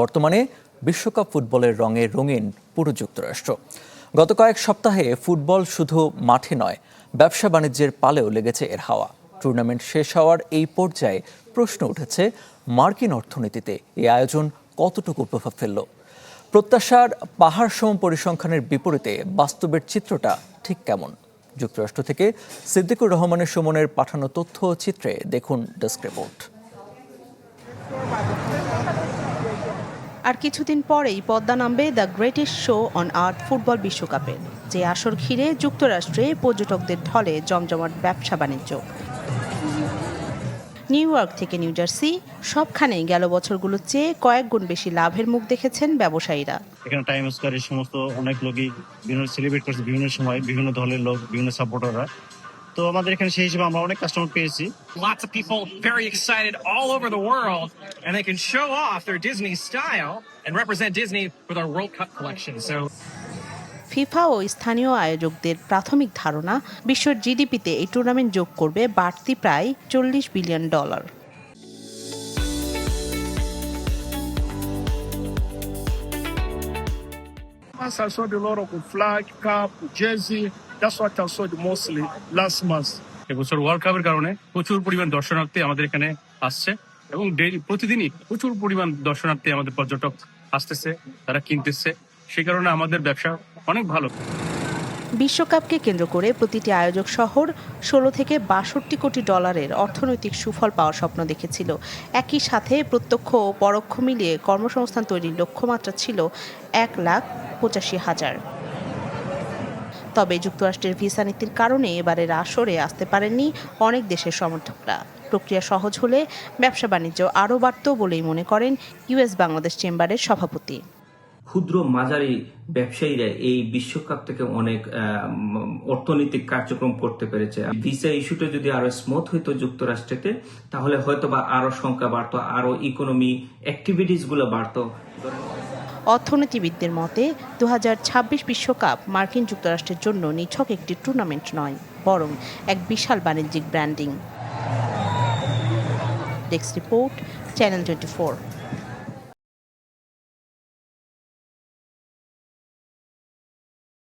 বর্তমানে বিশ্বকাপ ফুটবলের রঙে রঙিন পুরো যুক্তরাষ্ট্র। গত কয়েক সপ্তাহে ফুটবল শুধু মাঠে নয়, ব্যবসা বাণিজ্যের পালেও লেগেছে এর হাওয়া। টুর্নামেন্ট শেষ হওয়ার এই পর্যায়ে প্রশ্ন উঠেছে, মার্কিন অর্থনীতিতে এই আয়োজন কতটুকু প্রভাব ফেলল? প্রত্যাশার পাহাড় সম পরিসংখ্যানের বিপরীতে বাস্তবের চিত্রটা ঠিক কেমন? যুক্তরাষ্ট্র থেকে সিদ্দিকুর রহমানের সুমনের পাঠানো তথ্য চিত্রে দেখুন ডেস্ক রিপোর্ট। আর কিছুদিন পরেই পদ্মা নামবে the greatest show on earth football বিশ্বকাপের, যে আসর ঘিরে যুক্তরাষ্ট্রে পর্যটকদের ঢলে জমজমাট ব্যবসা বাণিজ্য। নিউ ইয়র্ক থেকে নিউ জার্সি, সবখানেই গেল বছরগুলোর চেয়ে কয়েক গুণ বেশি লাভের মুখ দেখেছেন ব্যবসায়ীরা। এখানে টাইম স্কয়ারের সমস্ত অনেক লোকই বিভিন্ন সেলিব্রেট করছে, বিভিন্ন সময় বিভিন্ন দলের লোক, বিভিন্ন সাপোর্টাররা। তো আমাদের এখানে সেই হিসেবে আমরা অনেক কাস্টমার পেয়েছি। Lots of people very excited all over the world, and they can show off their Disney style and represent Disney with our World Cup collection. So FIFA ও স্থানীয় আয়োজকদের প্রাথমিক ধারণা, বিশ্বের জিডিপিতে এই টুর্নামেন্ট যোগ করবে বাড়তি প্রায় $40 billion. Once I saw the lot of flag, cap, jersey. That's what I saw the mostly last month. এবছর ওয়ার্ল্ড কাপের কারণে প্রচুর পরিমাণ দর্শনার্থী আমাদের এখানে আসছে এবং প্রতিদিনই প্রচুর পরিমাণ দর্শনার্থী আমাদের পর্যটক আসতেছে, তারা কিনতেছে। সেই কারণে আমাদের ব্যবসা অনেক ভালো। বিশ্বকাপকে কেন্দ্র করে প্রতিটি আয়োজক শহর $16 থেকে $62 কোটি অর্থনৈতিক সুফল পাওয়ার স্বপ্ন দেখেছিল। একই সাথে প্রত্যক্ষ ও পরোক্ষ মিলিয়ে কর্মসংস্থান তৈরির লক্ষ্যমাত্রা ছিল 1,85,000। তবে যুক্তরাষ্ট্রের ভিসা নীতির কারণে এবারের আসরে আসতে পারেননি অনেক দেশের সমর্থকরা। প্রক্রিয়া সহজ হলে ব্যবসা বাণিজ্য আরও বাড়ত বলেই মনে করেন ইউএস বাংলাদেশ চেম্বারের সভাপতি। ক্ষুদ্র মাঝারি ব্যবসায়ীরা এই বিশ্বকাপ থেকে অনেক অর্থনৈতিক কার্যক্রম করতে পেরেছে। ভিসা ইস্যুটা যদি আরো স্মুথ হইতো যুক্তরাষ্ট্রেতে, তাহলে হয়তো বা আরো সংখ্যা বাড়তো, আরো ইকোনমি অ্যাক্টিভিটিস গুলো বাড়তো। অর্থনীতিবিদদের মতে 2026 বিশ্বকাপ মার্কিন যুক্তরাষ্ট্রের জন্য নিছক একটি টুর্নামেন্ট নয়, বরং এক বিশাল বাণিজ্যিক ব্র্যান্ডিং। Desk report, channel 24।